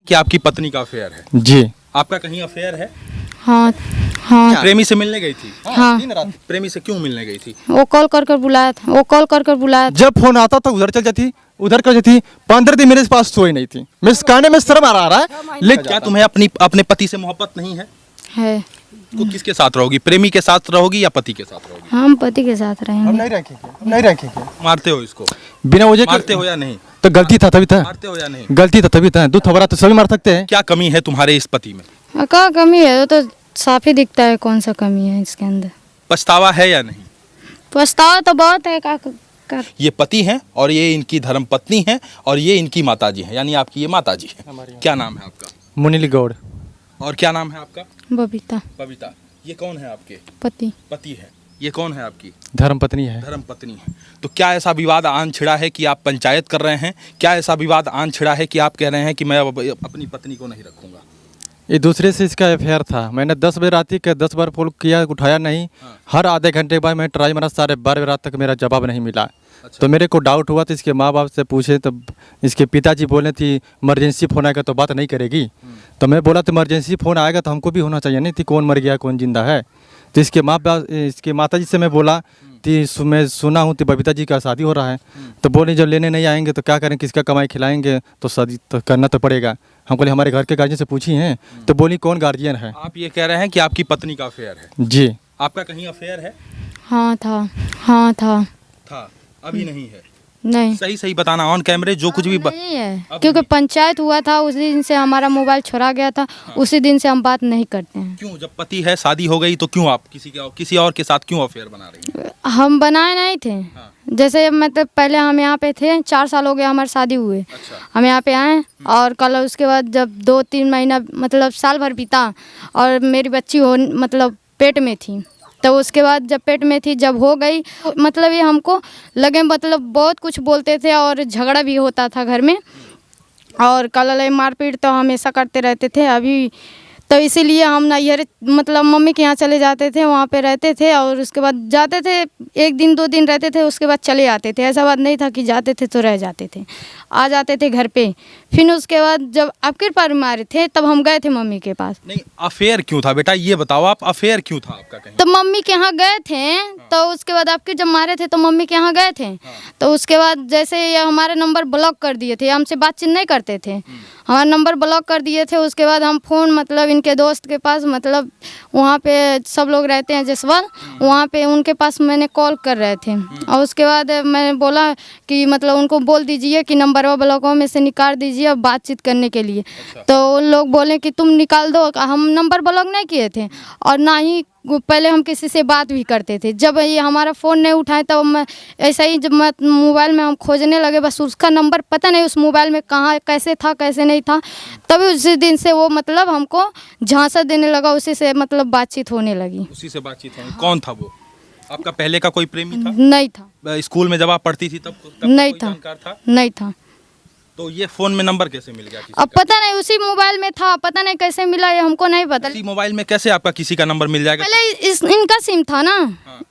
कि आपकी पत्नी का अफेयर है। जी। आपका कहीं अफेयर है? हाँ हाँ। प्रेमी से मिलने गई थी? हाँ। दिन रात प्रेमी से क्यों मिलने गई थी? वो कॉल कर बुलाया था, वो कॉल कर बुलाया था। जब फोन आता था उधर चल जाती, उधर कर जाती। 15 दिन मेरे पास सोई नहीं थी। मैं कहने में शर्म आ रहा है, लेकिन क्या तुम्हें अपने पति से मोहब्बत नहीं है? है। तो किसके साथ रहोगी? प्रेमी के साथ रहोगी या पति के साथ रहोगी? हम पति के साथ हम रहेंगे। नहीं रखेंगे। मारते हो इसको? बिना वजह मारते हो या नहीं? तो गलती था तभी था। मारते हो या नहीं? गलती था तभी था। दूध थोड़ा तो सभी मार सकते हैं। क्या कमी है तुम्हारे इस पति में? क्या कमी है? वो तो साफ ही दिखता है कौन सा कमी है इसके अंदर। पछतावा है या नहीं? पछतावा तो बहुत है। क्या कर ये पति हैं और ये इनकी धर्म पत्नी है और ये इनकी माताजी है, यानी आपकी ये माताजी है। क्या नाम है आपका? मुनीली गौड़। और क्या नाम है आपका? बबीता। बबीता। ये कौन है आपके? पति। पति है। ये कौन है आपकी? धर्म पत्नी है। धर्म पत्नी है। तो क्या ऐसा विवाद आन छिड़ा है कि आप पंचायत कर रहे हैं? क्या ऐसा विवाद आन छिड़ा है कि आप कह रहे हैं कि मैं अब अपनी पत्नी को नहीं रखूंगा? ये दूसरे से इसका अफेयर था। मैंने 10 बजे रात के 10 बार फोन किया, उठाया नहीं। हर आधे घंटे बाद मैं ट्राई मारा, 12:30 रात तक मेरा जवाब नहीं मिला। अच्छा। तो मेरे को डाउट हुआ, तो इसके माँ बाप से पूछे तो इसके पिताजी बोले थी इमरजेंसी फ़ोन आएगा तो बात नहीं करेगी। तो मैं बोला तो इमरजेंसी फ़ोन आएगा तो हमको भी होना चाहिए नहीं थी, कौन मर गया कौन जिंदा है। तो इसके माँ बाप, इसके माताजी से मैं बोला कि मैं सुना हूँ कि बबीता जी का शादी हो रहा है। तो बोले जब लेने नहीं आएंगे तो क्या करें, किसका कमाई खिलाएंगे, तो शादी तो करना तो पड़ेगा। हम बोले हमारे घर के गार्जियन से पूछी हैं। तो बोली कौन गार्जियन है? आप ये कह रहे हैं कि आपकी पत्नी का अफेयर है? जी। आपका कहीं अफेयर है? हाँ था। हाँ था। था, अभी नहीं है। नहीं सही सही बताना ऑन कैमरे, जो कुछ भी नहीं है, अब क्योंकि नहीं। पंचायत हुआ था उसी दिन से हमारा मोबाइल छोड़ा गया था। उसी दिन से हम बात नहीं करते हैं। क्यों? जब पति है, शादी हो गई, तो क्यों आप किसी और के साथ क्यों अफेयर बना रही हैं? हम बनाए नहीं थे। जैसे मतलब पहले हम यहाँ पे थे, 4 साल हो गया हमारी शादी हुए। अच्छा। हम यहाँ पे आए और कल उसके बाद जब 2-3 महीना मतलब साल भर बीता और मेरी बच्ची हो मतलब पेट में थी, तो उसके बाद जब पेट में थी, जब हो गई, मतलब ये हमको लगे मतलब बहुत कुछ बोलते थे और झगड़ा भी होता था घर में और कल मारपीट तो हमेशा करते रहते थे। अभी तो इसीलिए हम ना ये मतलब मम्मी के यहाँ चले जाते थे, वहाँ पे रहते थे और उसके बाद जाते थे, 1 दिन 2 दिन रहते थे, उसके बाद चले आते थे। ऐसा बात नहीं था कि जाते थे तो रह जाते थे, आ जाते थे घर पे। फिर उसके बाद जब आपके पर मारे थे तब हम गए थे मम्मी के पास। नहीं, अफेयर क्यों था बेटा, ये बताओ आप, अफेयर क्यों था आपका कहीं? तो मम्मी के यहाँ गए थे, तो उसके बाद आपके जब मारे थे तो मम्मी के यहाँ गए थे। तो उसके बाद जैसे ये हमारे नंबर ब्लॉक कर दिए थे, हमसे बातचीत नहीं करते थे, हमारा नंबर ब्लॉक कर दिए थे। उसके बाद हम फ़ोन मतलब इनके दोस्त के पास, मतलब वहाँ पे सब लोग रहते हैं जसवाल, वहाँ पे उनके पास मैंने कॉल कर रहे थे। और उसके बाद मैंने बोला कि मतलब उनको बोल दीजिए कि नंबर ब्लॉकों में से निकाल दीजिए अब बातचीत करने के लिए। तो उन लोग बोले कि तुम निकाल दो। हम नंबर ब्लॉक नहीं किए थे और ना ही पहले हम किसी से बात भी करते थे। जब ये हमारा फ़ोन नहीं उठाए तब मैं ऐसा ही, जब मैं मोबाइल में हम खोजने लगे, बस उसका नंबर पता नहीं उस मोबाइल में कहाँ कैसे था कैसे नहीं था, तभी उसी दिन से वो मतलब हमको झांसा देने लगा, उसी से मतलब बातचीत होने लगी। उसी से बातचीत होनी। कौन था वो? आपका पहले का कोई प्रेमी था? नहीं था। स्कूल में जब आप पढ़ती थी तब नहीं कोई था। जानकार था? नहीं था। तो ये फोन में नंबर कैसे मिल गया किसी अब का? पता नहीं उसी मोबाइल में था, पता नहीं कैसे मिला ये हमको नहीं पता। इसी मोबाइल में कैसे आपका किसी का नंबर मिल जाएगा? पहले इनका सिम था ना।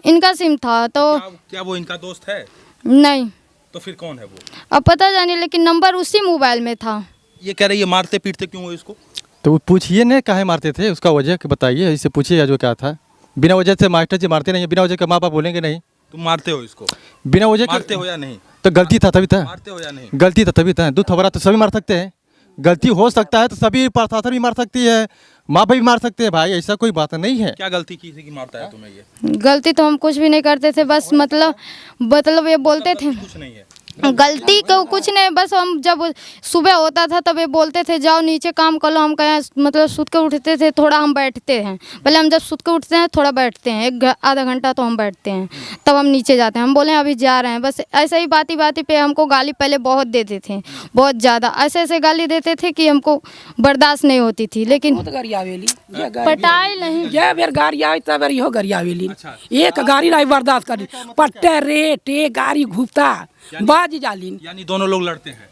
इनका सिम था तो क्या वो इनका दोस्त है? नहीं। तो फिर कौन है वो? अब पता जानिए, लेकिन नंबर उसी मोबाइल में था। ये कह रही है मारते पीटते क्यों हो इसको? तो पूछिए न काहे मारते थे, उसका वजह बताइए, इससे पूछिए जो क्या था। बिना वजह से मास्टर जी मारते नहीं, बिना वजह के माँ बाप बोलेंगे नहीं। तुम मारते हो इसको? बिना वजह मारते हो या नहीं? तो गलती था तभी था। मारते हो या नहीं? गलती था तभी था। दूध थोड़ा तो सभी मार सकते हैं। गलती हो सकता है तो सभी प्रशासन भी मार सकती है, माँ बाप भी मार सकते हैं भाई, ऐसा कोई बात नहीं है। क्या गलती की थी कि मारता है तुम्हें ये? गलती तो हम कुछ भी नहीं करते थे, बस मतलब ये बोलते थे। कुछ नहीं है। गलती को कुछ नहीं, बस हम जब सुबह होता था तब ये बोलते थे जाओ नीचे काम कर लो। हम कहें मतलब सुत के उठते थे, थोड़ा हम बैठते हैं, पहले हम जब सुत के उठते हैं थोड़ा बैठते हैं, आधा घंटा तो हम बैठते हैं, तब हम नीचे जाते हैं। हम बोले अभी जा रहे हैं, बस ऐसे ही बाती बाती पे हमको गाली पहले बहुत देते थे, बहुत ज़्यादा ऐसे ऐसे गाली देते थे कि हमको बर्दाश्त नहीं होती थी। लेकिन पटाई नहीं, ये बेर गाड़ी आई तब इहो गाड़ी आवेली। अच्छा। एक गाड़ी नहीं बर्दाश्त करी, पट्टे रेटे गाड़ी घूमता बाज जालिन। यानी दोनों लोग लड़ते हैं।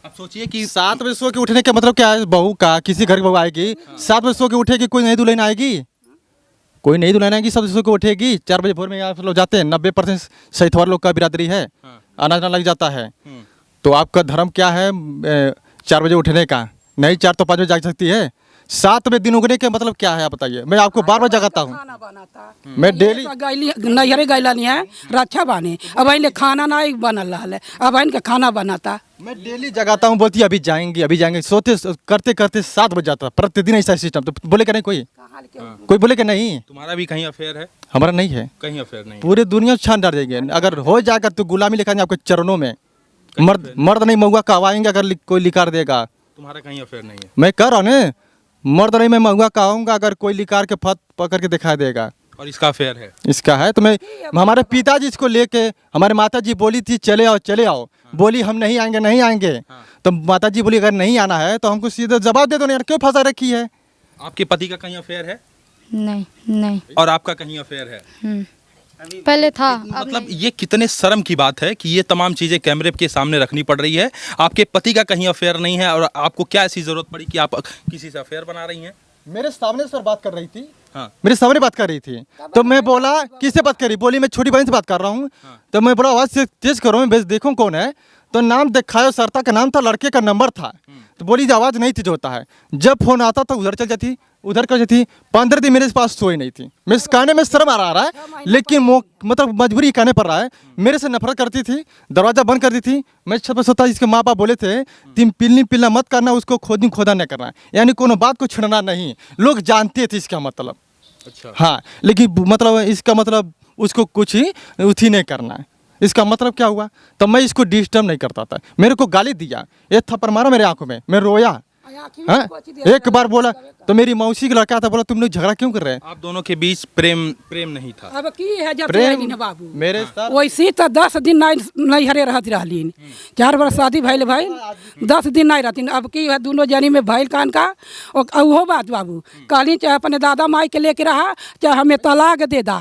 अब सोचिए कि 7 बजे सो के उठने का मतलब क्या है? बहू का किसी घर की बहू आएगी 7 बजे सो के उठेगी, कोई नई दुल्हन आएगी? कोई नई दुल्हन आएगी 7 बजे सो के उठेगी? 4 बजे भोर में आप लोग जाते हैं, 90% सैथवार लोग का बिरादरी है, आना जाना लग जाता है। तो आपका धर्म क्या है 4 बजे उठने का? नहीं 4 तो 5 बजे जाग सकती है। 7 बजे दिन उगने के मतलब क्या है आप बताइए। मैं आपको बार बार जगाता हूँ। खाना बनाता मैं डेली गैली नैहरे गैला नहीं है रक्षा बानी अब इन खाना नहीं बनल रहा है अब इनका खाना बनाता मैं डेली जगाता हूँ। बोलती है अभी जाएंगे सोते करते करते 7 बज जाता है प्रतिदिन ऐसा सिस्टम। तो बोले कि नहीं कोई बोले कि नहीं। तुम्हारा भी कहीं अफेयर है? हमारा नहीं है। कहीं अफेयर नहीं? पूरे दुनिया छान डाल देंगे। अगर हो जाएगा तो गुलामी लिखा आपके चरणों में। मर्द नहीं महुआ कहवाएंगे अगर कोई लिकार देगा। तुम्हारा कहीं अफेयर नहीं है? मैं कह रहा हूँ ना, मर्द नहीं मैं महुआ कहूँगा अगर कोई लिकार के फत पकड़ के दिखा देगा। और इसका अफेयर है? इसका है। तो मैं हमारे पिताजी इसको लेके हमारे माताजी बोली थी चले आओ। बोली हम नहीं आएंगे। तो माताजी बोली अगर नहीं आना है तो हमको सीधे जवाब दे दो यार, क्यों फंसा रखी है। आपके पति का कहीं अफेयर है? नहीं। और आपका कहीं अफेयर है? पहले था। मतलब ये कितने शर्म की बात है कि ये तमाम चीजें कैमरे के सामने रखनी पड़ रही है। आपके पति का कहीं अफेयर नहीं है और आपको क्या ऐसी जरूरत पड़ी कि आप किसी से अफेयर बना रही हैं? मेरे सामने सर बात कर रही थी। हाँ। मेरे सामने बात कर रही थी तो मैं बोला किससे बात करी। बोली मैं छोटी बहन से बात कर रहा हूँ। तो मैं बोला आवाज से तेज करो मैं देखूँ कौन है। तो नाम दिखाया सरता का नाम था, लड़के का नंबर था। तो बोली आवाज नहीं तेज होता है। जब फोन आता तो उधर चल जाती उधर कर जाती। 15 दिन मेरे पास सोई नहीं थी। मैं कहने में शर्म आ रहा है लेकिन मतलब मजबूरी कहने पड़ रहा है। मेरे से नफरत करती थी, दरवाजा बंद कर दी थी। मैं छत पर सोता, इसके माँ बाप बोले थे तुम पिलना मत करना, उसको खोदा नहीं करना, यानी कोनो बात को छेड़ना नहीं। लोग जानते थे इसका मतलब। अच्छा। हाँ लेकिन मतलब इसका मतलब उसको कुछ ही उठी नहीं करना है। इसका मतलब क्या हुआ। तो मैं इसको डिस्टर्ब नहीं करता था। मेरे को गाली दिया, एक थप्पड़ मारा मेरे आंखों में, मैं रोया। हाँ? एक बार बोला तो मेरी मौसी का लड़का था, बोला तुम लोग झगड़ा क्यों कर रहे हैं। आप दोनों के बीच प्रेम नहीं था? अब की है जब प्रेम बाबू मेरे साथ वैसे तो 10 दिन नहीं हरे रहती रहलीन। 4 वर्ष शादी भैल 10 दिन नहीं रहती। अब की है दोनों जनी में भैल कान का। और वो बात बाबू कहली चाहे अपने दादा माई के लेके रहा, चाहे हमें तलाक दे दा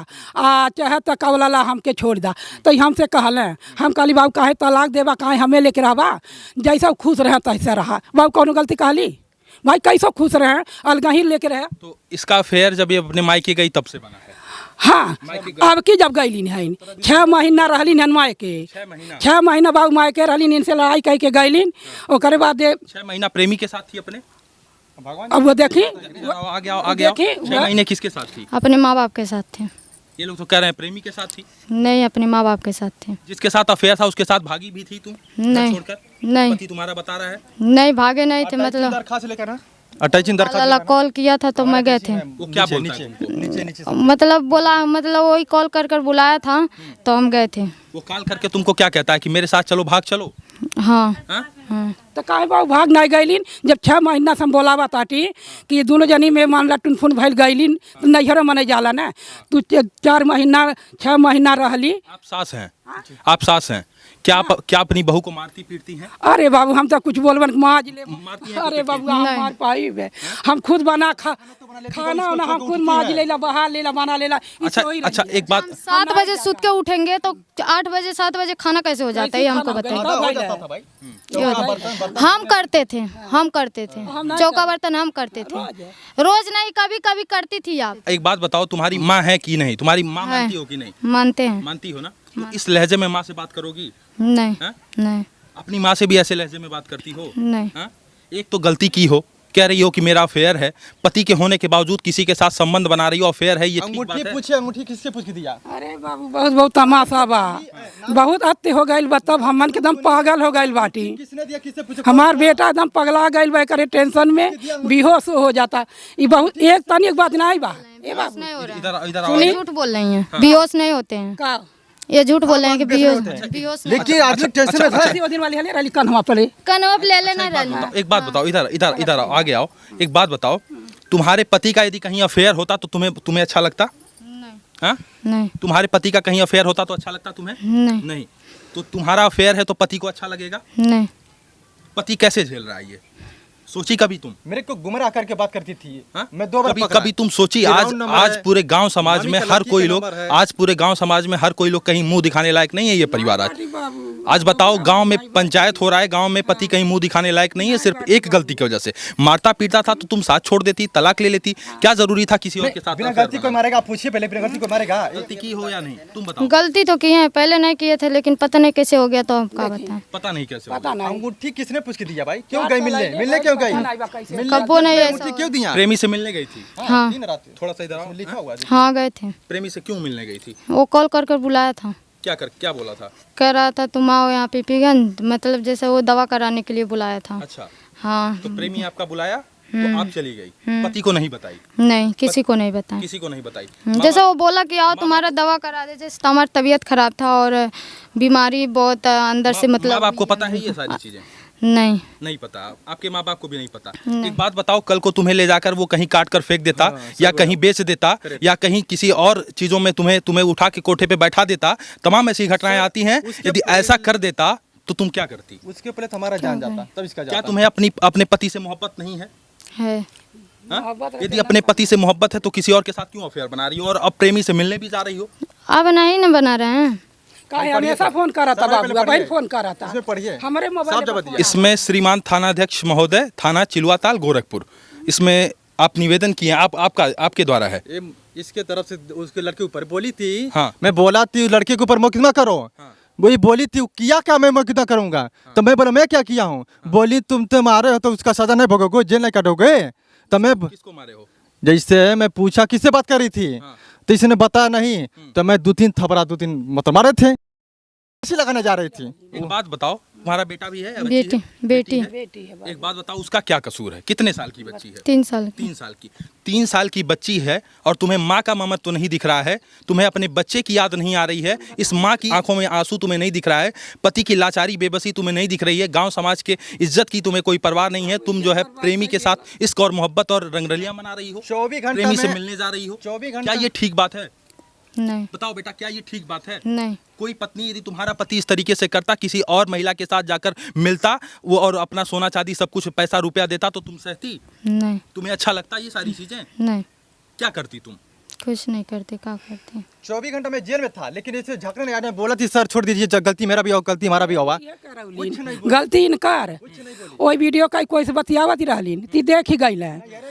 चाहे तो कवला हमके छोड़ दा। तो हमसे कहले हम कहली बाबू काहे तलाक देवा, काहे हमें लेके रहबा, जैसा खुश रहे तैसे रहा। बाबू कौन गलती कहली भाई, कैसे खुश रहे अलगा ही लेके रहे। तो इसका अफेयर जब ये अपने मायके गई तब से बना है? हाँ अब की जब गईलिन है 6 महीना रहलिन हन मायके। 6 महीना बाबू मायके रहलिन, इनसे लड़ाई कह के गईलिन। ओकरे बाद 6 महीना प्रेमी के साथ थी अपने? अब वो देखी आगे 6 महीने किसके साथ थी? अपने माँ बाप के साथ थे। ये लोग तो कह रहे हैं प्रेमी के साथ थी। नहीं, अपने माँ बाप के साथ थे। जिसके साथ अफेयर था उसके साथ भागी भी थी तुम? नहीं छोड़कर? नहीं पति तुम्हारा बता रहा है? नहीं भागे नहीं थे। मतलब दरखास्त लेकर ना अटैचिंग लाला कॉल किया था तो मैं गए थे। वो क्या बोलता है तुमको? मतलब बोला, मतलब वही कॉल कर बुलाया था तो हम गए थे। वो कॉल करके तुमको क्या कहता है कि मेरे साथ चलो, भाग चलो? हाँ हाँ? हाँ। तो काहे बाबू भाग नहीं गईलिन। जब 6 महीना से हम बोलावा ताटी कि दोनों जनी में मान ला टुनफुन भैल गईलिन तो नैहर मने जाला ना। तू 4 महीना 6 महीना रहली। आप सास हैं? आप सास हैं क्या? क्या अपनी बहू को मारती पीटती हैं? अरे बाबू हम तो कुछ बोलबन माज ले। मारती हैं? अरे बाबू हम मार पाई बे। हम खुद बना खाना वाना हम खुद माज लेला, बहा लेला, बना लेला। अच्छा एक बात, 7 बजे सूत के उठेंगे तो 8 बजे 7 बजे खाना कैसे हो जाता है, ये हमको बताइए। हम करते थे चौका बर्तन हम करते थे। रोज नहीं, कभी कभी करती थी। आप एक बात बताओ, तुम्हारी माँ है कि नहीं? तुम्हारी माँ है। मानती हो कि नहीं? मानते हैं। मानती हो ना? तो इस लहजे में माँ से बात करोगी? नहीं हाँ? नहीं अपनी माँ से भी ऐसे लहजे में बात करती हो? नहीं। हाँ? एक तो गलती की हो, कह रही हो कि मेरा अफेयर है, पति के होने के बावजूद किसी के साथ संबंध बना रही हो, अफेयर है, ये ठीक बात अंगूठी है? पूछे, अंगूठी किसके पूछ के दिया। अरे बाबू बहुत तमाशा बा, बहुत अत्य हो गइल बा। तब हमन के एकदम पागल हो गइल बाटी। किसने दिया, किससे पूछे। हमार बेटा एकदम पगला गइल बा, करे टेंशन में बेहोश हो जाता। ये बहुत एक तनी एक बात नहीं बा। ये बाबू नहीं हो रहा इधर इधर है। झूठ बोल रही हैं, बेहोश नहीं होते हैं। का ये झूठ बोल रहे हैं कि बेहोश नहीं। लेकिन आदमी टेंशन में था। वो दिन वाली हले रली कन्हवा पड़े। कनवप ले लेना रहना। एक बात बताओ, इधर आओ, आगे आओ। एक बात बताओ, तुम्हारे पति का यदि कहीं अफेयर होता तो तुम्हें अच्छा लगता? नहीं हाँ? नहीं तुम्हारे पति का कहीं अफेयर होता तो अच्छा लगता तुम्हें? नहीं नहीं। तो तुम्हारा अफेयर है तो पति को अच्छा लगेगा? नहीं। पति कैसे झेल रहा है ये? सोची कभी तुम? मेरे को गुमराह करके बात करती थी। हाँ? मैं 2 बार कभी तुम सोची? आज पूरे गांव समाज में हर कोई लोग, आज पूरे गांव समाज में हर कोई लोग कहीं मुंह दिखाने लायक नहीं है ये परिवार। आज बताओ, गांव में पंचायत हो रहा है, गांव में पति कहीं मुंह दिखाने लायक नहीं है, सिर्फ एक गलती की वजह से। मारता पीटता था तो तुम साथ छोड़ देती, तलाक ले लेती। क्या जरूरी था किसी और के साथ? बिना गलती कोई मारेगा? आप पूछिए पहले, बिना गलती कोई मारेगा? गलती की हो या नहीं, तुम बताओ। गलती तो किए हैं, पहले नहीं किए थे, लेकिन पता नहीं कैसे हो गया, तो हम क्या बताएं। पता नहीं कैसे हो पता गया। नहीं अंगूठी किसने पूछ के दिया भाई? क्यों गई मिलने क्यों गई कब्बो नहीं ऐसा क्यों दिया? प्रेमी से मिलने गई थी? हाँ थोड़ा सा इधर आओ। लिखा हुआ है। हाँ गए थे। प्रेमी से क्यों मिलने गई थी? वो कॉल कर कर बुलाया था, क्या बोला था? कह रहा था तुम आओ यहाँ पीपीगंज, मतलब जैसे वो दवा कराने के लिए बुलाया था। अच्छा, हाँ तो प्रेमी आपका बुलाया तो आप चली गई, पति को नहीं बताई? नहीं, किसी को नहीं बताया। किसी को नहीं बताई। जैसे वो बोला कि आओ तुम्हारा दवा करा दे, जैसे हमारी तबीयत खराब था और बीमारी बहुत अंदर से मतलब। आपको पता है ये सारी चीजें? नहीं पता, आपके माँ बाप को भी नहीं पता। एक बात बताओ, कल को तुम्हें ले जाकर वो कहीं काट कर फेंक देता, या कहीं बेच देता, या कहीं किसी और चीजों में तुम्हें उठा के कोठे पे बैठा देता, तमाम ऐसी घटनाएं आती हैं। यदि ऐसा कर देता तो तुम क्या करती? उसके पहले तो हमारा जान जाता, तब इसका क्या तुम्हें अपने पति से मोहब्बत नहीं है? यदि अपने पति से मोहब्बत है तो किसी और के साथ क्यों अफेयर बना रही हो, और अब प्रेमी से मिलने भी जा रही हो? अब नहीं न बना रहे हैं। हमेशा फोन कर रहा था बाबू, अभी फोन कर रहा था। पढ़िए हमारे मोबाइल इसमें श्रीमान थानाध्यक्ष महोदय, थाना चिलुआताल गोरखपुर, इसमें आप निवेदन किए, आपके द्वारा है। इसके तरफ से उसके लड़के ऊपर बोली थी। हाँ। मैं बोला थी लड़के के ऊपर मुकदमा करो। वही बोली थी, किया क्या मैं मुकदमा करूंगा? तो मैं बोला मैं क्या किया हूँ? बोली तुम तो मारे हो तो उसका सजा नहीं भोगोगे, जेल नहीं काटोगे। तो मैं किसको मारे हो? जैसे मैं पूछा किससे बात कर रही थी, तो इसने बताया नहीं, तो मैं 2-3 थपड़ा 2-3 मतलब मारे थे, ऐसे लगाने जा रही थी। एक बात बताओ, तुम्हारा बेटा भी है या बेटी है? बेटी है। एक बात बताओ, उसका क्या कसूर है? कितने साल की बच्ची है? 3 साल की। 3 साल की। 3 साल की बच्ची है और तुम्हें माँ का ममत्व तो नहीं दिख रहा है, तुम्हें अपने बच्चे की याद नहीं आ रही है, इस माँ की आंखों में आंसू तुम्हें नहीं दिख रहा है, पति की लाचारी बेबसी तुम्हें नहीं दिख रही है, गांव समाज के इज्जत की तुम्हें कोई परवाह नहीं है। तुम जो है प्रेमी के साथ इश्क और मोहब्बत और रंगरलियां मना रही हो, 24 घंटे प्रेमी से मिलने जा रही हो। 24 घंटे क्या ये ठीक बात है? नहीं बताओ बेटा, क्या ये ठीक बात है? नहीं। कोई पत्नी यदि तुम्हारा पति इस तरीके से करता, किसी और महिला के साथ जाकर मिलता वो और अपना सोना चांदी सब कुछ पैसा रुपया देता, तो तुम सहती? नहीं तुम्हें अच्छा लगता ये सारी चीजें? नहीं, क्या करती तुम? कुछ नहीं करते, क्या करते। 24 घंटा में जेल में था, लेकिन इसे झगड़ने आने बोला थी सर छोड़ दीजिए, गलती मेरा भी हो, गलती हमारा भी होगा। गलती इनकार वही वीडियो का कोई से बतियावत रहलीन ती देख ही गई है।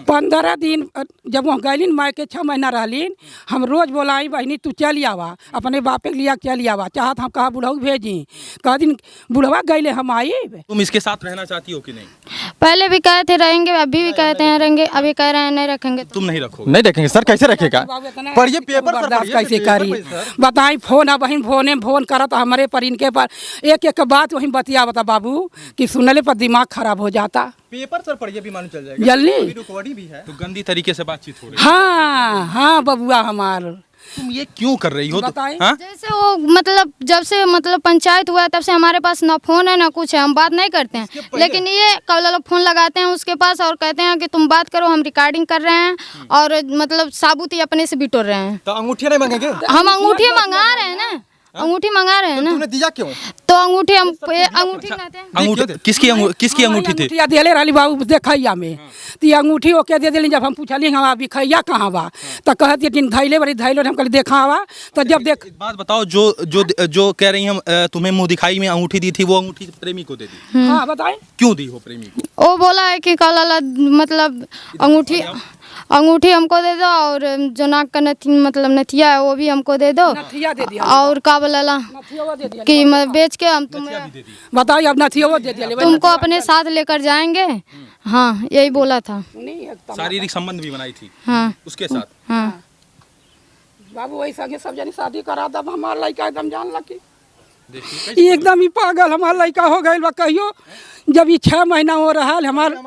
15 दिन जब वहाँ गईलीन, माँ के 6 महीना रहलीन, हम रोज बोलाई बहनी तू चल आवा, अपने बापे के लिया चल आवा, चाहत हम कहा बुढ़ऊ भेजी, कह दिन बुढ़वा गईले हम आई। तुम इसके साथ रहना चाहती हो कि नहीं? पहले भी कहे थे रहेंगे, अभी भी कहते हैं रहेंगे, अभी कह रहे हैं नहीं रखेंगे। तुम नहीं रखोगे? नहीं रखेंगे सर, कैसे रखेगा? पढ़िए पेपर सर, बर्दाश्त कैसे करी बताई। फोन है बहन, फोन करत हमारे पर, इनके पर एक बात वही बतिया बता बाबू कि सुनने पर दिमाग खराब हो जाता। पेपर सर पढ़िए भी मालूम चल जाएगा, जल्दी रिकॉर्डिंग भी है। तो गंदी तरीके से बातचीत हो रही है। हाँ बबुआ हमार। तुम ये क्यों कर रही हो? हाँ? जैसे वो मतलब जब से मतलब पंचायत हुआ है तब से हमारे पास ना फोन है ना कुछ है, हम बात नहीं करते हैं। लेकिन ये कल लोग फोन लगाते हैं उसके पास और कहते हैं कि तुम बात करो, हम रिकॉर्डिंग कर रहे हैं, और मतलब साबुत ही अपने से बिटोर रहे हैं। तो अंगूठी नहीं मांगेंगे? हम अंगूठी मंगा रहे हैं ना, अंगूठी मंगा रहे हैं ना। तुमने दिया क्यों? तो अंगूठी हम अंगूठी कहते हैं। अंगूठी किसकी अंगूठी थी? दिले रही बाबू देखैया में, ती अंगूठी ओके दे दिली। जब हम पूछली हम अभी खैया कहाँ बा, तो कहती कि धैले बड़ी धैलो, हम कहली देखा हवा। तो जब देख एक बात बताओ, जो कह रही हम तुम्हें मुंह दिखाई में अंगूठी दी थी, वो अंगूठी प्रेमी को दे दी? हाँ बताए क्यों दी हो प्रेमी को? वो बोला है कि कल मतलब अंगूठी हमको दे दो, और जो नाक का मतलब नथिया है वो भी हमको दे दो, नथिया दे दिया, और का बोला कि बेच के हम तुम्हें बताइए अब नथिया वो दे दिया, तुमको अपने साथ लेकर जाएंगे। हाँ यही बोला था। शारीरिक संबंध भी बनाई थी हाँ उसके साथ? हाँ बाबू वही संगे सब जनी शादी करा दब। हमारा लड़का एकदम जान लगी, एकदम ही पागल हमारा लड़का हो गई बा। कहियो जब ये 6 महीना हो रहा है हमारा,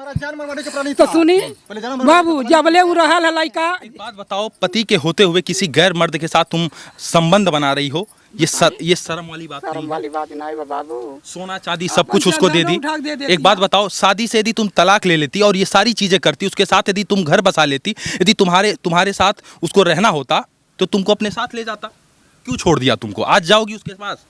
तो सुनी बाबू जब ले उ रहा है लड़का। एक बात बताओ, पति के होते हुए किसी गैर मर्द के साथ तुम संबंध बना रही हो, ये शर्म वाली बात नहीं है? वाली बात नहीं बाबू। सोना चांदी सब कुछ उसको दे दी। एक बात बताओ, शादी से यदि तुम तलाक ले लेती और ये सारी चीजें करती, उसके साथ यदि तुम घर बसा लेती, यदि तुम्हारे साथ उसको रहना होता तो तुमको अपने साथ ले जाता, क्यों छोड़ दिया तुमको? आज जाओगी उसके पास?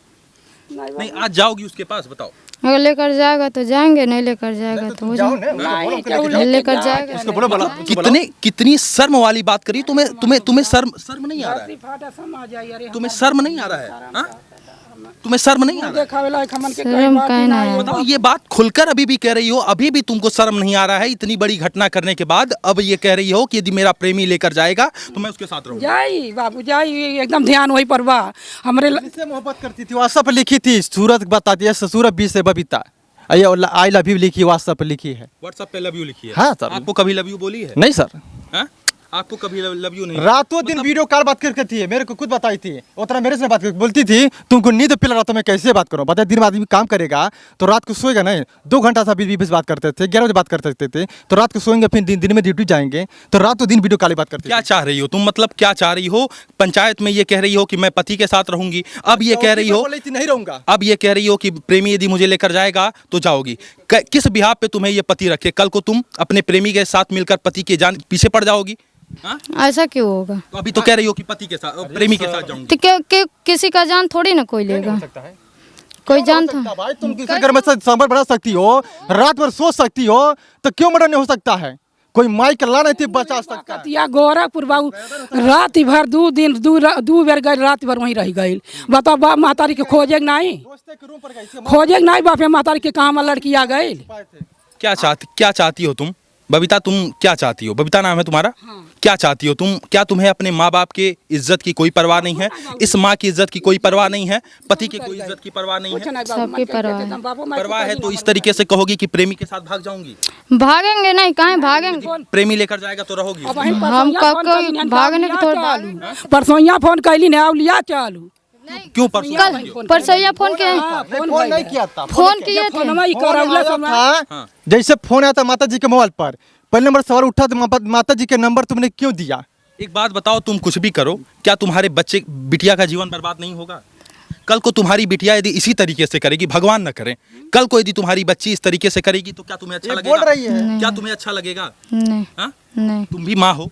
नहीं आज जाओगी उसके पास? बताओ। अगर लेकर जाएगा तो जाएंगे, नहीं लेकर जाएगा तो हो जाएगा, लेकर जाएगा। कितनी शर्म वाली बात करी। तुम्हें शर्म नहीं आ रहा है? तुम्हें शर्म नहीं आ रहा है? तुम्हें शर्म नहीं आ रहा है? बताओ, ये बात खुलकर अभी भी कह रही हो, अभी भी तुमको शर्म नहीं आ रहा है? इतनी बड़ी घटना करने के बाद अब ये कह रही हो कि यदि मेरा प्रेमी लेकर जाएगा तो मैं उसके साथ रहूंगा। जाई बाबू जाई, एकदम ध्यान वही पर बा। हमरे से मोहब्बत करती थी, व्हाट्सएप पर लिखी थी, सूरत बताती है ससुर 20 से बबीता। ये आई लव यू लिखी व्हाट्सएप पर लिखी है। व्हाट्सएप पे लव यू लिखी है? हाँ सर। आपको कभी लव यू बोली है? नहीं सर, हाँ? आपको कभी लव यू नहीं? रातों दिन वीडियो कॉल बात करती है, मेरे को खुद बताई थी, उतना मेरे से बात कर बोलती थी तुमको नींद पिला रहा तो मैं कैसे बात करूँ, बता दिन में आदमी काम करेगा तो रात को सोएगा नहीं, 2 घंटा से 20 बात करते थे, 11 बजे बात कर सकते थे, तो रात को सोएंगे फिर दिन में ड्यूटी जाएंगे, तो रातों दिन वीडियो कॉल बात करते। क्या चाह रही हो तुम, मतलब क्या चाह रही हो? पंचायत में ये कह रही हो कि मैं पति के साथ रहूंगी, अब ये कह रही हो नहीं रहूंगा, अब ये कह रही हो कि प्रेमी यदि मुझे लेकर जाएगा तो जाओगी। किस बिहाफ पे तुम्हें ये पति रखे? कल को तुम अपने प्रेमी के साथ मिलकर पति के जान पीछे पड़ जाओगी? हाँ? ऐसा क्यों होगा? तो अभी तो कह रही हो कि पति के साथ, प्रेमी के साथ जाऊंगी। तो क्या किसी का जान थोड़ी ना कोई लेगा, कोई जान था। भाई तुम किसी घर में सांबर बना सकती हो, रात भर सो सकती हो, तो क्यों मर्डर नहीं हो सकता है? कोई माई का ला नहीं थी बचा सकता है। या गोरखपुर बाबू रात भर 2 दिन 2 बेर गए, रात भर वहीं रह गई। बताओ बाप महतारी के खोजे नहीं, खोजे नहीं बाप महतारी के कहाँ में लड़की आ गई। क्या चाहती हो तुम बबीता? तुम क्या चाहती हो? बबीता नाम है तुम्हारा? हाँ। क्या चाहती हो तुम? क्या तुम्हें अपने माँ बाप के इज्जत की कोई परवाह नहीं है? इस माँ की इज्जत की कोई परवाह नहीं है? पति की कोई इज्जत की परवाह नहीं है? सबकी परवाह है तो इस तरीके से कहोगी कि प्रेमी के साथ भाग जाऊंगी? भागेंगे नहीं, कहाँ भागेंगे? प्रेमी लेकर जाएगा तो रहोगी? हम भागने की थोड़ी। परसों फोन कैली ने आओ लिया चालू। क्यों परसों? परसों फोन किया, फोन नहीं किया था, फोन किए थे। जैसे फोन आया था माता जी के मोबाइल पर, पहले नंबर सवाल उठा तो माता जी के नंबर तुमने क्यों दिया? एक बात बताओ, तुम कुछ भी करो, क्या तुम्हारे बच्चे बिटिया का जीवन बर्बाद नहीं होगा? कल को तुम्हारी बिटिया यदि इसी तरीके से करेगी, भगवान न करे, कल को यदि तुम्हारी बच्ची इस तरीके से करेगी तो क्या तुम्हें अच्छा लगेगा? बोल रही है। क्या तुम्हें अच्छा लगेगा? नहीं, हाँ? नहीं। तुम भी माँ हो,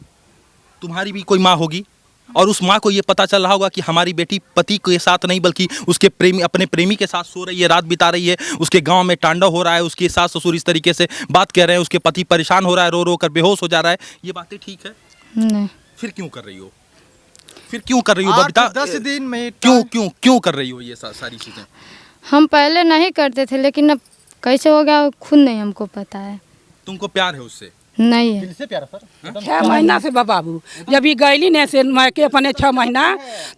तुम्हारी भी कोई माँ होगी, और उस माँ को ये पता चल रहा होगा कि हमारी बेटी पति के साथ नहीं बल्कि उसके प्रेमी, अपने प्रेमी के साथ सो रही है, रात बिता रही है, उसके गांव में तांडव हो रहा है, उसके सास ससुर इस तरीके से बात कर रहे हैं, उसके पति परेशान हो रहा है, रो रो कर बेहोश हो जा रहा है, ये बातें ठीक है? नहीं। फिर क्यों कर रही हो? फिर क्यों कर रही हो बबीता? 10 दिन में क्यों कर रही हो ये सारी चीजें? हम पहले नहीं करते थे, लेकिन अब कैसे हो गया खुद नहीं हमको पता है। तुमको प्यार है उससे? नहीं है। किससे प्यार है सर? 6 महीना से बाबू जब ये गैली ने से मैके अपने 6 महीना,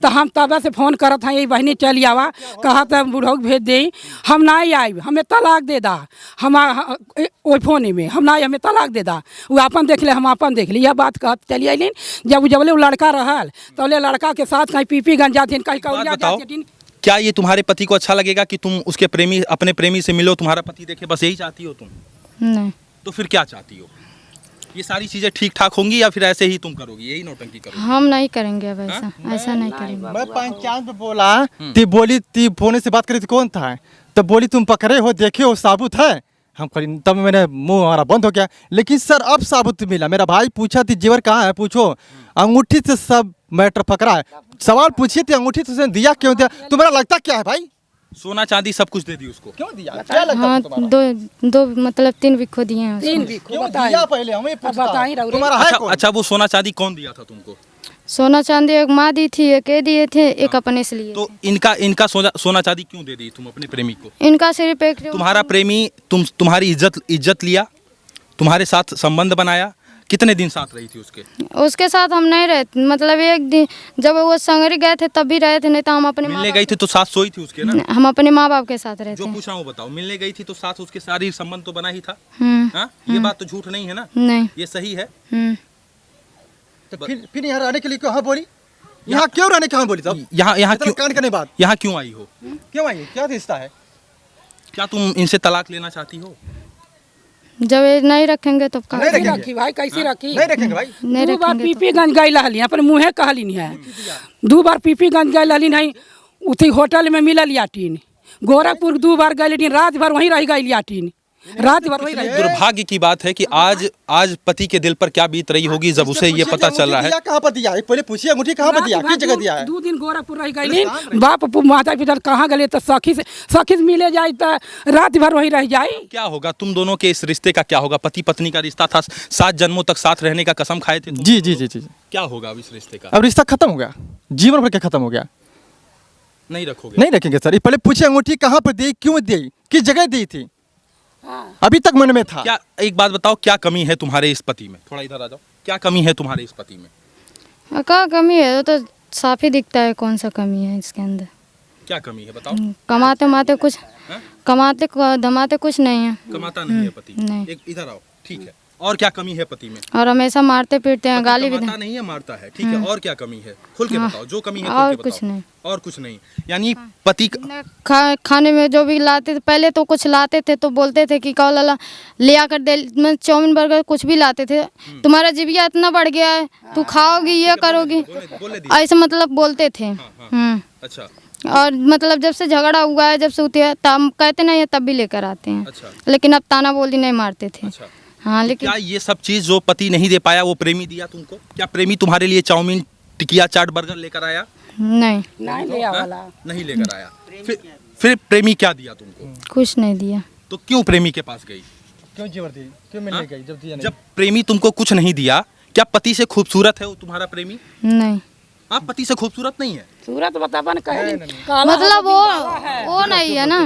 तो हम तब से फोन करत हैं, ये बहनी चली आवा, कहा तो बुढ़ऊ भेज दे, हम ना आई, हमें तलाक दे दा, हम वही फोन में हम ना, हमें तलाक दे दा, वो अपन देख ले, हम अपन देख ली, यह बात कहत चली आई। जब वो लड़का रहल तो लड़का के साथ कहीं पीपी गंजा थे, कहीं कौलिया जाते। क्या ये तुम्हारे पति को अच्छा लगेगा कि तुम उसके प्रेमी, अपने प्रेमी से मिलो, तुम्हारा पति देखे, बस यही चाहती हो तुम? नहीं। तो फिर क्या चाहती हो? ये सारी चीजें ठीक ठाक होंगी या फिर ऐसे ही तुम करोगी, यही नौटंकी करोगी? हम नहीं करेंगे अब ऐसा, ऐसा नहीं करेंगे। मैं पंचायत में बोला, ती बोली, ती फोन से बात करी थी, कौन था? तो बोली तुम पकड़े हो, देखे हो साबुत है। हम तब मैंने मुंह हमारा बंद हो गया, लेकिन सर अब साबुत मिला। मेरा भाई पूछा थी जेवर कहाँ है, पूछो, अंगूठी से सब मैटर पकड़ा है। सवाल पूछिए थे अंगूठी से दिया क्यों दिया? तुम्हारा लगता क्या है भाई? सोना चांदी सब कुछ दे दी उसको? क्यों दिया? क्या लगता हाँ, दो मतलब 3 बिक्खो दिए हैं। 3 बिक्खो क्यों दिया? पहले हमें बताई रहो। तुम्हारा है कौन? अच्छा वो सोना चांदी कौन दिया था तुमको? सोना चांदी एक माँ दी थी, एक ये दिए थे, एक अपने से लिए। तो इनका सोना चांदी क्यों दे दी तुम अपने प्रेमी को? इनका सिर्फ एक तुम्हारा प्रेमी तुम्हारी इज्जत लिया, तुम्हारे साथ संबंध बनाया, कितने दिन साथ रही थी उसके साथ हम नहीं रहे, मतलब एक दिन जब वो संगरी गए थे तब भी रहे थे, नहीं तो हम अपने मिलने गई थी तो साथ सोई थी उसके ना? हम अपने माँ बाप के साथ रहते। जो पूछ रहा हूँ बताओ, मिलने गई थी तो साथ उसके सारी संबंध तो बना ही था? ये बात तो झूठ नहीं है ना? नहीं, ये सही है। तो फिर यहाँ रहने के लिए क्यों बोली? यहाँ क्यों रहने के बोली? तब यहाँ क्यों कान करने बात, यहाँ क्यों आई हो? क्यों आई? क्या रिश्ता है? क्या तुम इनसे तलाक लेना चाहती हो? जब ये नहीं रखेंगे तो नहीं रखी भाई, कैसे रखी? नहीं रखेंगे भाई। नहीं 2 बार रखेंगे पीपीगंज गई लहली, अपन मुँहे कहली नहीं है, 2 बार पीपीगंज गई लहली नहीं, उठी होटल में मिलल याटीन, गोरखपुर 2 बार गई, रात भर वहीं रह गई याटीन, रात भर वहीं रह। दुर्भाग्य की बात है कि आज पति के दिल पर क्या बीत रही होगी जब उसे ये पता चल रहा है। कहाँ पर दिया? पहले पूछिए अंगूठी कहाँ पर दिया, किस जगह दिया है? 2 दिन गोरखपुर रह गई, बाप माता पिता कहाँ गए तो सखी से मिले जाए तो रात भर वहीं रह जाए। क्या होगा तुम दोनों के इस रिश्ते का? क्या होगा? पति पत्नी का रिश्ता था, 7 जन्मों तक साथ रहने का कसम खाए थे। जी जी जी जी। क्या होगा अब इस रिश्ते का? अब रिश्ता खत्म हो गया, जीवन भर के खत्म हो गया। नहीं रखोगे? नहीं रखेंगे सर। पहले पूछे अंगूठी कहाँ पर दी, क्यों दी, किस जगह दी थी? अभी तक मन में था। क्या एक बात बताओ, क्या कमी है तुम्हारे इस पति में? थोड़ा इधर आ जाओ। क्या कमी है तुम्हारे इस पति में? क्या कमी है? तो साफ ही दिखता है कौन सा कमी है इसके अंदर। क्या कमी है बताओ। कमाते माते कुछ हाँ? कमाते धमाते कुछ नहीं है। कमाता नहीं है पति। नहीं। एक इधर आओ, ठीक है। और क्या कमी है पति में? और हमेशा मारते पीटते हैं, पति गाली भी कमाता नहीं है, मारता है, ठीक है। और क्या कमी है? खुल के बताओ, जो कमी है खुल और के कुछ बताओ। नहीं। और कुछ नहीं, यानी पति खाने में जो भी लाते थे, पहले तो कुछ लाते थे तो बोलते थे कि कौ लाला ले आकर दे, मैं चाउमीन बर्गर कुछ भी लाते थे, तुम्हारा जीविया इतना बढ़ गया है, तू खाओगी ये करोगी, बोले ऐसे मतलब बोलते थे। अच्छा और मतलब जब से झगड़ा हुआ है, जब से होती है, तब हम कहते नहीं है तब भी लेकर आते हैं। अच्छा लेकिन अब ताना बोली नहीं मारते थे। अच्छा। हाँ लेकिन क्या ये सब चीज जो पति नहीं दे पाया वो प्रेमी दिया तुमको? क्या प्रेमी तुम्हारे लिए चाउमीन, टिकिया, चाट, बर्गर लेकर आया? नहीं, नहीं ले वाला नहीं लेकर आया। फिर प्रेमी क्या दिया तुमको? कुछ नहीं दिया। तो क्यों प्रेमी के पास गई? क्यों जबरदस्ती क्यों मिलने गई जब दिया नहीं? जब प्रेमी तुमको कुछ नहीं दिया, क्या पति से खूबसूरत है वो तुम्हारा प्रेमी? नहीं, आप पति से खूबसूरत नहीं है? सूरत बतापन कहे मतलब वो नहीं है ना,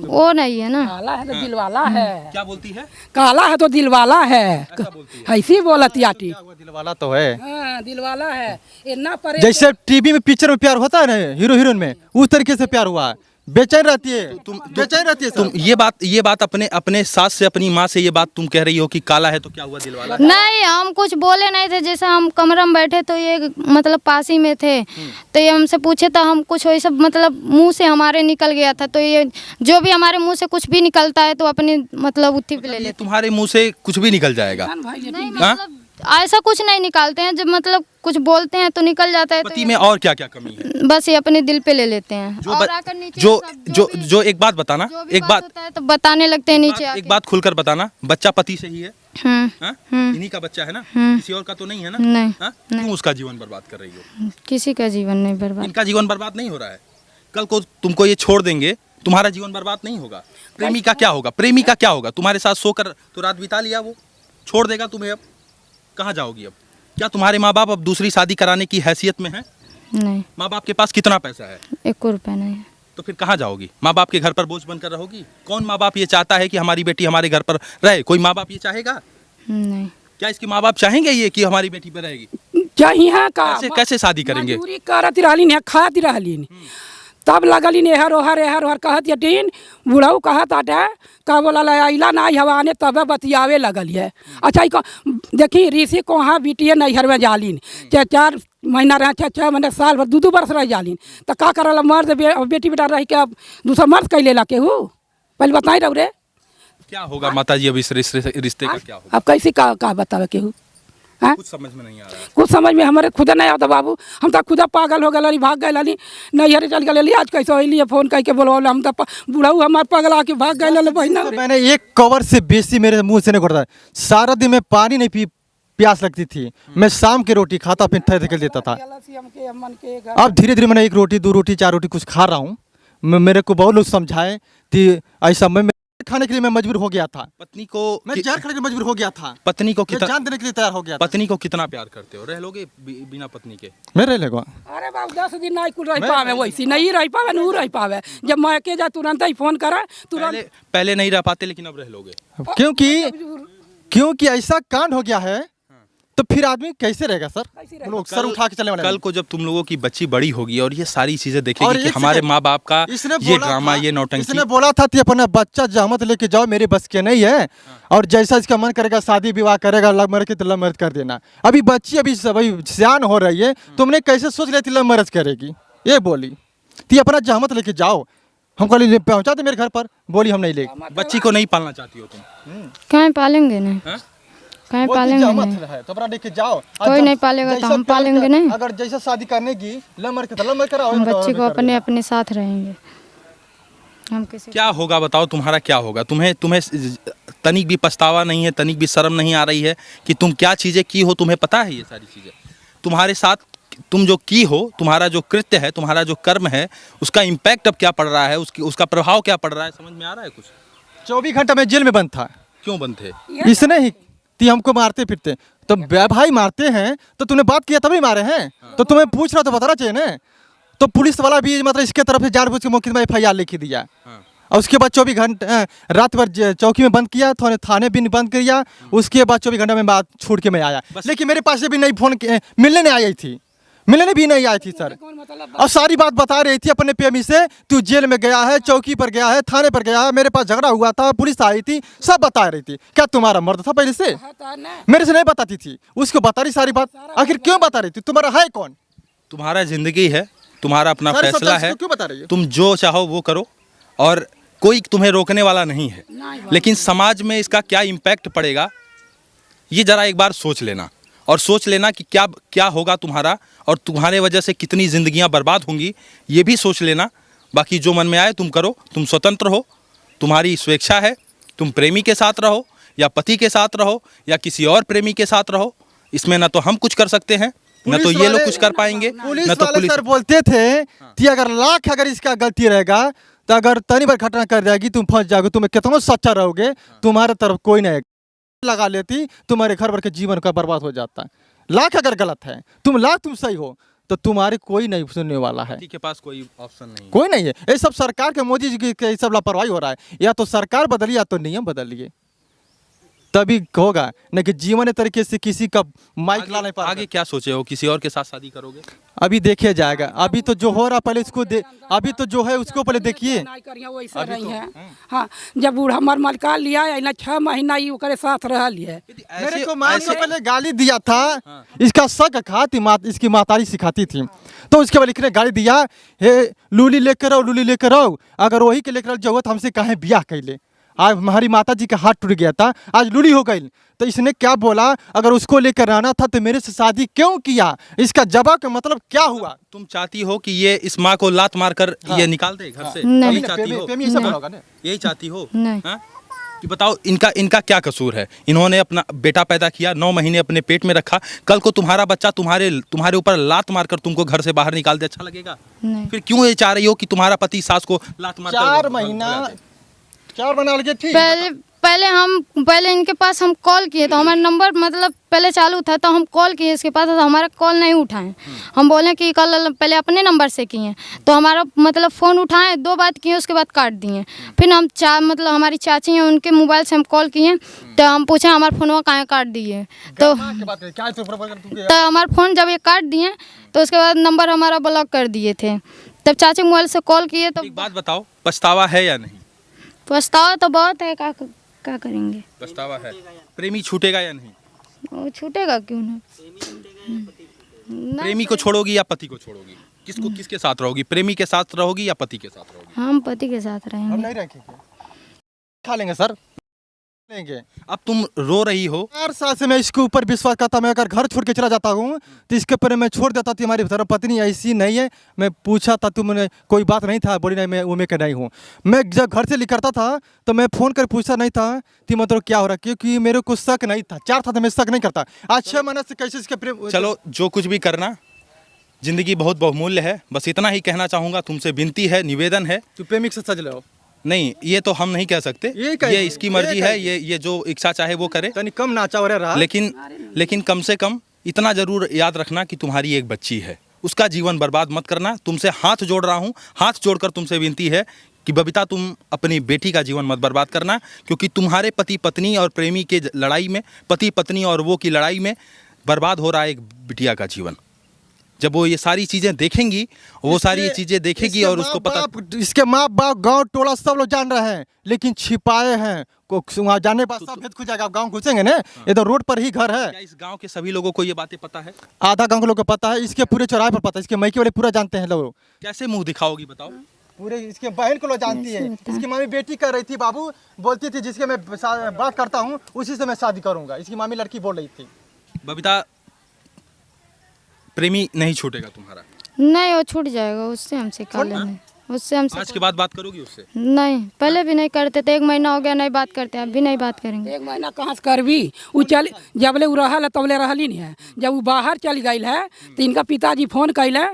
वो नहीं है ना। काला है तो दिल वाला है, क्या बोलती है? काला है तो दिल वाला है, ऐसा बोलती है। ऐसी बोलती आटी। दिल वाला तो है। हाँ दिल वाला है, इतना परे जैसे टीवी में पिक्चर में प्यार होता है ना हीरो हीरोइन में, उस तरीके से प्यार हुआ। बेचैन रहती है, तुम बेचैन रहती है। तुम ये बात अपने सास से, अपनी माँ से ये बात तुम कह रही हो कि काला है तो क्या हुआ, दिल वाला है? नहीं, हम कुछ बोले नहीं थे। जैसे हम कमरा में बैठे तो ये मतलब पास ही में थे, तो ये हमसे पूछे तो हम कुछ वही सब मतलब मुंह से हमारे निकल गया था। तो ये जो भी हमारे मुंह से कुछ भी निकलता है तो अपनी मतलब उत्ती पे ले ये लेते तुम्हारे मुंह से कुछ भी निकल जाएगा? हैं। नहीं मतलब ऐसा कुछ नहीं निकालते हैं, जब मतलब कुछ बोलते हैं तो निकल जाता है। पति में और क्या क्या कमी है? बस ये अपने दिल पे ले लेते हैं। जो और आकर नीचे जो सब जो भी- जो एक बात बताना, जो भी एक बात होता है तो बताने लगते हैं नीचे आके। एक बात खुलकर बताना, बच्चा पति से ही है? हम्म, हाँ? हम्म। इन्हीं का बच्चा है ना? हम्म। किसी और का तो नहीं है ना? नहीं, हाँ? क्यों उसका जीवन बर्बाद कर रही हो? किसी का जीवन नहीं बर्बाद। इनका जीवन बर्बाद नहीं हो रहा है? कल को तुमको ये छोड़ देंगे, तुम्हारा जीवन बर्बाद नहीं होगा? प्रेमी का क्या होगा? प्रेमी का क्या होगा? तुम्हारे साथ सोकर तो रात बिता लिया, वो छोड़ देगा तुम्हें, अब कहाँ जाओगी? अब क्या तुम्हारे माँ बाप अब दूसरी शादी कराने की हैसियत में है? नहीं, माँ बाप के पास कितना पैसा है? 1 रुपया नहीं है। तो फिर कहाँ जाओगी? माँ बाप के घर पर बोझ बनकर रहोगी? कौन माँ बाप ये चाहता है कि हमारी बेटी हमारे घर पर रहे? कोई माँ बाप ये चाहेगा? नहीं, क्या इसके माँ बाप चाहेंगे ये कि हमारी बेटी पर रहेगी? चाहिए का कैसे शादी करेंगे? मजदूरी करती रहली ने, खाती रहली तब लगली ने एहर ओहर कहत यटीन बुढ़ऊ कहत आटे का बोला अला ना हवाने तब बतियावे लगल है। अच्छा देखी ऋषि कोहाँ बिटिए नैहर में जालिन, 4 महीना रहे, 6 महीने, साल भर 2 वर्ष रह जालिन, तो का करल मर्द बेटी बेटा रह के अब दूसरा मर्द कैले ला केहू? पहले बताई रहो रे क्या होगा माता जी अब इस रिश्ते का क्या होगा? अब कैसे का बतावे केहू? हाँ कुछ समझ में नहीं आ रहा है। कुछ समझ में हमारे खुदा नहीं आता बाबू। हम तो खुदा पागल हो गए, भाग गए लानी नैहर चल गए। आज कैसे अलिए फोन करके बोलो, हम तो बुढ़ऊ हमारे पागल आके भाग गए बहना। मैंने एक कवर से बेसी मेरे मुंह से नहीं घुटता। सारा दिन में पानी नहीं पी, प्यास लगती थी। मैं शाम की रोटी खाता फिर थैर धकेल देता था। अब धीरे धीरे मैंने 1 रोटी 2 रोटी 4 रोटी कुछ खा रहा हूँ। मेरे को बहुत लोग समझाए कि ऐसा मैं खाने के लिए मैं मजबूर हो गया था। पत्नी को मैं जहर खाने के लिए मजबूर हो गया था। पत्नी को मैं कितना जान देने के लिए तैयार हो गया था। पत्नी को कितना प्यार करते हो? रह लोगे बिना पत्नी के? मैं रह लेगा। अरे बाबू 10 दिन नहीं कुल रह पावे, वैसी नहीं रह पावे, नहीं रह पावे। जब मैं के जा तुरंत ही फोन करा तुरंत। पहले नहीं रह पाते, लेकिन अब रह लोगे? क्योंकि ऐसा कांड हो गया है तो फिर आदमी कैसे रहेगा सर? लोग सर उठा के चले वाले। कल को जब तुम लोगों की बच्ची बड़ी होगी और ये सारी चीजें और देखेगी कि एक हमारे सेकंड, माँ बाप का ये ड्रामा, ये नौटंकी। इसने बोला था कि अपना बच्चा जहमत लेके जाओ, मेरे बस के नहीं है, और जैसा इसका मन करेगा शादी विवाह करेगा, लव मैरिज तो लव मैरिज कर देना। अभी बच्ची अभी सियान हो रही है, तुमने कैसे सोच लिया थी लव मैरिज करेगी? ये बोली थी अपना जहमत लेके जाओ। हम कल पहुँचा दे मेरे घर पर, बोली हम नहीं ले। बच्ची को नहीं पालना चाहती हो तुम? कहाँ पालेंगे नहीं, कहाँ पालेंगे नहीं, तो अपना लेके जाओ। कोई नहीं पालेगा तो हम पालेंगे नहीं। अगर जैसा शादी करने की लव मैरिज तो लव मैरिज कराओ। हम बच्चे को अपने अपने साथ रहेंगे। हम किसी क्या होगा बताओ? तुम्हारा क्या होगा? तुम्हें तनिक भी पछतावा नहीं है, तनिक भी शर्म नहीं आ रही है कि तुम क्या चीज़ें की हो? तुम्हें पता है ये सारी चीज़ें तुम्हारे साथ तुम जो की हो, तुम्हारा जो कृत्य है, तुम्हारा जो कर्म है, उसका इम्पैक्ट अब क्या पड़ रहा है, उसका प्रभाव क्या पड़ रहा है? समझ में आ रहा है कुछ? 24 घंटा मैं जेल में बंद था। क्यों बंद थे? इसने ही ती हमको मारते फिरते। तो भाई मारते हैं तो तूने बात किया तभी मारे हैं, तो तुम्हें पूछ रहा तो बताना चाहिए ना। तो पुलिस वाला भी मतलब इसके तरफ से जानबूझ के मुकदमा FIR लिख दिया। और उसके बाद 24 घंटे रात भर चौकी में बंद किया, थाने भी बंद किया। उसके बाद 24 घंटे में बात छूट के मैं आया, लेकिन मेरे पास भी नहीं फोन मिलने नहीं आई थी। मिलने भी नहीं आई थी सर। और सारी बात बता रही थी अपने प्रेमी से, तू जेल में गया है, चौकी पर गया है, थाने पर गया है, मेरे पास झगड़ा हुआ था, पुलिस आई थी, सब बता रही थी। क्या तुम्हारा मर्द था पहले से? मेरे से नहीं बताती थी, उसको बता रही सारी बात। आखिर क्यों बता रही थी? तुम्हारा है कौन? तुम्हारा जिंदगी है, तुम्हारा अपना फैसला है, क्यों बता रही है? तुम जो चाहो वो करो और कोई तुम्हें रोकने वाला नहीं है। लेकिन समाज में इसका क्या इम्पैक्ट पड़ेगा ये जरा एक बार सोच लेना, और सोच लेना कि क्या क्या होगा तुम्हारा, और तुम्हारे वजह से कितनी ज़िंदगियां बर्बाद होंगी ये भी सोच लेना। बाकी जो मन में आए तुम करो, तुम स्वतंत्र हो, तुम्हारी स्वेच्छा है, तुम प्रेमी के साथ रहो या पति के साथ रहो या किसी और प्रेमी के साथ रहो, इसमें ना तो हम कुछ कर सकते हैं न तो ये लोग कुछ कर पाएंगे, न तो पुलिस। सर बोलते थे कि अगर लाख अगर इसका गलती रहेगा तो अगर तनी बार घटना कर जाएगी तुम फंस जाओगे, तुम्हें कितना सच्चा रहोगे, तुम्हारे तरफ कोई नहीं लगा लेती, तुम्हारे घर भर के जीवन का बर्बाद हो जाता। लाख अगर गलत है, तुम सही हो तो तुम्हारे कोई नहीं सुनने वाला है। के पास कोई ऑप्शन नहीं, कोई नहीं है। ये सब सरकार के, मोदी जी की सब लापरवाही हो रहा है। या तो सरकार बदलिए या तो नियम बदलिए, तभी होगा, नहीं कि जीवन तरीके से किसी का माइक ला नहीं पा। आगे क्या सोचे हो, किसी और के साथ शादी करोगे? अभी देखिए जाएगा, अभी तो जो हो रहा पहले इसको अभी तो जो है उसको पहले देखिए। हाँ, जब बूढ़ा मर मलका लिया है ना 6 महीना ही ओकरे साथ रह लिया। मेरे को माँ ने पहले गाली दिया था, इसका शक खाती इसकी मातारी सिखाती थी, तो उसके बाद लिखने गाली दिया, हे लूली लेकर आओ, लूली लेकर आओ, अगर वही के लेकर जो तो हमसे कहे ब्याह कैले। आज हमारी माता जी का हाथ टूट गया था, आज लूली हो गई, तो इसने क्या बोला, अगर उसको लेकर आना था तो मेरे से शादी क्यों किया? इसका जवाब का मतलब क्या हुआ? तुम चाहती हो कि ये इस माँ को लात मारकर ये निकाल दे घर से? नहीं। यही चाहती हो? यही चाहती हो? नहीं। हाँ? कि बताओ इनका क्या कसूर है? इन्होंने अपना बेटा पैदा किया, 9 महीने अपने पेट में रखा, कल को तुम्हारा बच्चा तुम्हारे ऊपर लात मारकर तुमको घर से बाहर निकाल दे, अच्छा लगेगा? नहीं। फिर क्यों ये चाह रही हो कि तुम्हारा पति सास को लात मारकर 4 महीना 4 बना लगे? ठीक, पहले इनके पास हम कॉल किए तो हमारा नंबर मतलब पहले चालू था, तो हम कॉल किए इसके पास, तो हमारा कॉल नहीं उठाएं। हम बोले कि कल पहले अपने नंबर से किए तो हमारा मतलब फ़ोन उठाएं, 2 बात किए उसके बाद काट दिए। फिर हम मतलब हमारी चाची हैं उनके मोबाइल से हम कॉल किए तो हम पूछे हमारा फ़ोनवा कहाँ काट दिए, तो हमारा फ़ोन जब ये काट दिए तो उसके बाद नंबर हमारा ब्लॉक कर दिए थे। तब चाची मोबाइल से कॉल किए तो एक बात बताओ, पछतावा है या नहीं? पछतावा तो बहुत है, क्या करेंगे? पछतावा है। प्रेमी छूटेगा या नहीं? वो छूटेगा क्यों ना? प्रेमी को छोड़ोगी या पति को छोड़ोगी? किसके साथ रहोगी? प्रेमी के साथ रहोगी या पति के साथ रहोगी? हम पति के साथ रहेंगे। हम नहीं रखेंगे, खा लेंगे सर, लेंगे। अब तुम रो रही हो। 4 साल से मैं इसके ऊपर विश्वास करता, मैं अगर घर छोड़ के चला जाता हूँ तो इसके ऊपर मैं छोड़ देता थी। हमारी धर्मपत्नी ऐसी नहीं है। मैं पूछा था, तुमने कोई बात नहीं था, बोली नहीं मैं वो मैं का नहीं हूँ। मैं जब घर से निकलता था तो मैं फ़ोन कर पूछा नहीं था कि मतलब क्या हो रहा है, क्योंकि मेरे को शक नहीं था। 4 था तो मैं शक नहीं करता। आज 6 महीने से कैसे इसके प्रेम। चलो जो कुछ भी करना, जिंदगी बहुत बहुमूल्य है, बस इतना ही कहना चाहूँगा। तुमसे विनती है, निवेदन है, तू प्रेमिक से सज लो। नहीं ये तो हम नहीं कह सकते, ये इसकी मर्जी है, ये जो इच्छा चाहे वो करे। तनी कम नाचा रहा, लेकिन कम से कम इतना जरूर याद रखना कि तुम्हारी एक बच्ची है, उसका जीवन बर्बाद मत करना। तुमसे हाथ जोड़ रहा हूँ, हाथ जोड़कर तुमसे विनती है कि बबीता तुम अपनी बेटी का जीवन मत बर्बाद करना, क्योंकि तुम्हारे पति पत्नी और प्रेमी के लड़ाई में, पति पत्नी और वो की लड़ाई में बर्बाद हो रहा है एक बिटिया का जीवन। जब वो ये सारी चीजें देखेंगी, वो सारी चीजें देखेगी और उसको पता, इसके माँ बाप गांव टोला सब लोग जान रहे हैं, लेकिन छिपाए हैं। वहाँ जाने के बाद सब भेद खुल जाएगा। गांव घुसेंगे ना, ये तो रोड पर ही घर है। क्या इस गांव के सभी लोगों को ये बातें पता है? आधा गांव के लोगों को पता है, इसके पूरे चौराहे पर पता है, इसके मैके वाले पूरा जानते हैं लोग। कैसे मुंह दिखाओगी बताओ? पूरे इसके बहन को लोग जानती है। इसकी मामी बेटी कर रही थी, बाबू बोलती थी जिसके मैं बात करता हूँ उसी से मैं शादी करूंगा। इसकी मामी लड़की बोल रही थी। बबीता, प्रेमी नहीं छूटेगा तुम्हारा? नहीं, वो छूट जाएगा, उससे हमसे कर लेंगे, उससे हमसे। आज के बाद बात करोगी उससे? नहीं, पहले भी नहीं करते थे, 1 महीना हो गया नहीं बात करते, अब भी नहीं बात करेंगे। 1 महीना कहाँ से करबी? वो चल जबले वो रहल है तबले रहली नहीं है। जब वो बाहर चल गई है तो इनका पिताजी फोन कैले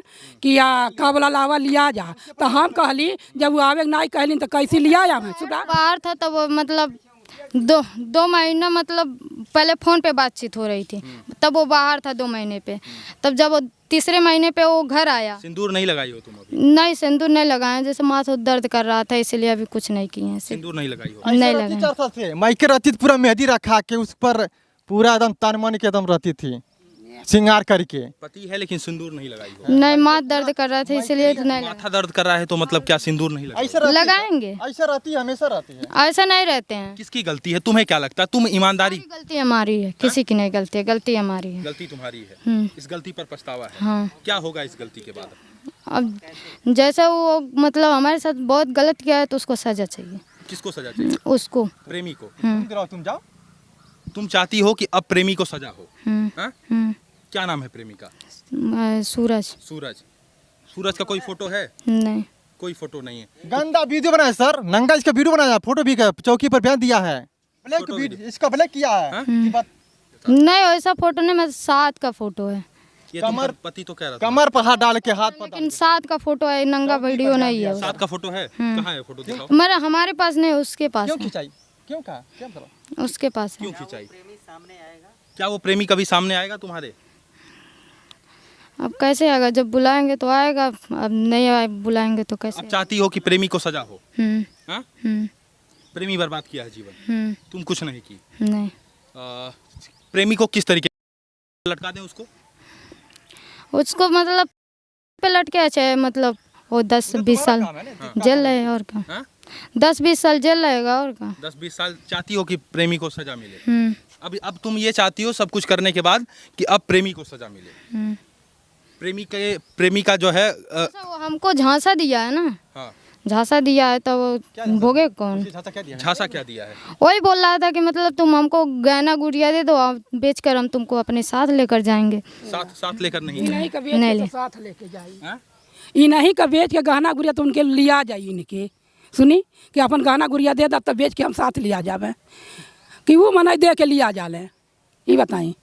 कि कबला लावा लिया जा, तो हम कहली जब वो आवे नहीं कहली तो कैसे लिया जा? बाहर था तो वो मतलब 2 महीना मतलब पहले फ़ोन पे बातचीत हो रही थी, तब वो बाहर था 2 महीने पे। तब जब वो 3रे महीने पे वो घर आया। सिंदूर नहीं लगाई हो तुम अभी? नहीं, सिंदूर नहीं लगाए, जैसे माथा दर्द कर रहा था इसलिए अभी कुछ नहीं किए हैं। सिंदूर नहीं लगाई हो? नहीं लगाए। माइके रहती पूरा मेहंदी रखा के उस पर पूरा एकदम तन मन के एकदम रहती थी। श्रृंगार करके। पति है लेकिन सिंदूर नहीं लगाई हो। नहीं, माथ दर्द कर रहा था इसलिए तो नहीं माथा दर्द कर रहा है तो मतलब क्या सिंदूर नहीं लगाई? लगाएंगे। ऐसा रहती है, हमेशा रहती है। ऐसा नहीं रहते हैं। किसकी गलती है? तुम्हें क्या लगता है? तुम ईमानदारी, गलती हमारी है, किसी की नहीं गलती है, गलती हमारी है। गलती तुम्हारी है, हम्म। इस गलती पर पछतावा है। हाँ। क्या होगा इस गलती के बाद? अब जैसा वो मतलब हमारे साथ बहुत गलत किया है तो उसको सजा चाहिए। किसको सजा चाहिए? उसको। प्रेमी को। तुम जाओ। तुम चाहती हो कि अब प्रेमी को सजा हो? हाँ? हम्म। क्या नाम है प्रेमी का? सूरज। सूरज। सूरज का कोई फोटो है? नहीं। कोई फोटो नहीं है। गंदा वीडियो बनाया सर, नंगा इसका वीडियो बनाया, फोटो भी चौकी पर बयान दिया है, फोटो ब्लैक भी इसका ब्लैक किया है। हाँ? ये बात नहीं, वैसा फोटो नहीं, मैं साथ का फोटो है। ये तुम्हारा पति तो कह रहा था। कमर पर हाथ डाल के, हाथ पर लेकिन साथ का फोटो है, नंगा वीडियो नहीं है। साथ का फोटो है? कहाँ है फोटो? दिखाओ। हमारा हमारे पास नहीं, उसके पास क्यों है। खिंचाई? क्यों कहा? क्या बताओ? उसके पास है। क्यों खिंचाई? क्या वो प्रेमी कभी सामने आएगा तुम्हारे? अब कैसे आएगा? जब बुलाएंगे तो आएगा, अब नहीं आए बुलाएंगे तो कैसे? अब चाहती हो कि प्रेमी को सजा हो? हम्म। हाँ? हम्म। प्रेमी बर्बाद किया है जीवन, तुम कुछ नहीं की। नहीं। प्रेमी को किस तरीके लटका दें उसको? उसको मतलब पे लटके चाहे मतलब वो 10-20 साल जेल रहे और का। हाँ? 10-20 साल जेल रहेगा और का। 10-20 साल चाहती हो कि प्रेमी को सजा मिले? हम्म। अब तुम ये चाहती हो सब कुछ करने के बाद कि अब प्रेमी को सजा मिले। प्रेमी का जो है अच्छा, वो हमको झांसा दिया है ना, हाँ, झांसा दिया है तो वो भोगे कौन? झांसा क्या दिया है? वही बोल रहा था कि मतलब तुम हमको गहना गुड़िया दे दो, बेच कर हम तुमको अपने साथ लेकर जाएंगे। साथ लेकर नहीं? इन्हीं का बेच नहीं के ले। तो साथ लेके जाई। हाँ? इन्हीं का बेच के गहना गुड़िया तो उनके लिया जाई, इनके सुनी कि अपन गहना गुड़िया दे तब बेच के हम साथ लिया जावे, कि वो मना दे के लिया जाले। ये बताई,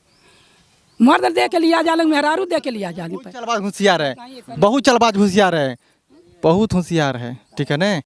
मर्द दे के लिया जाले, मेहरारू दे के लिया जाले। चलबाज होशियार है, बहुत चलबाज होशियार है, बहुत होशियार है, ठीक है ना।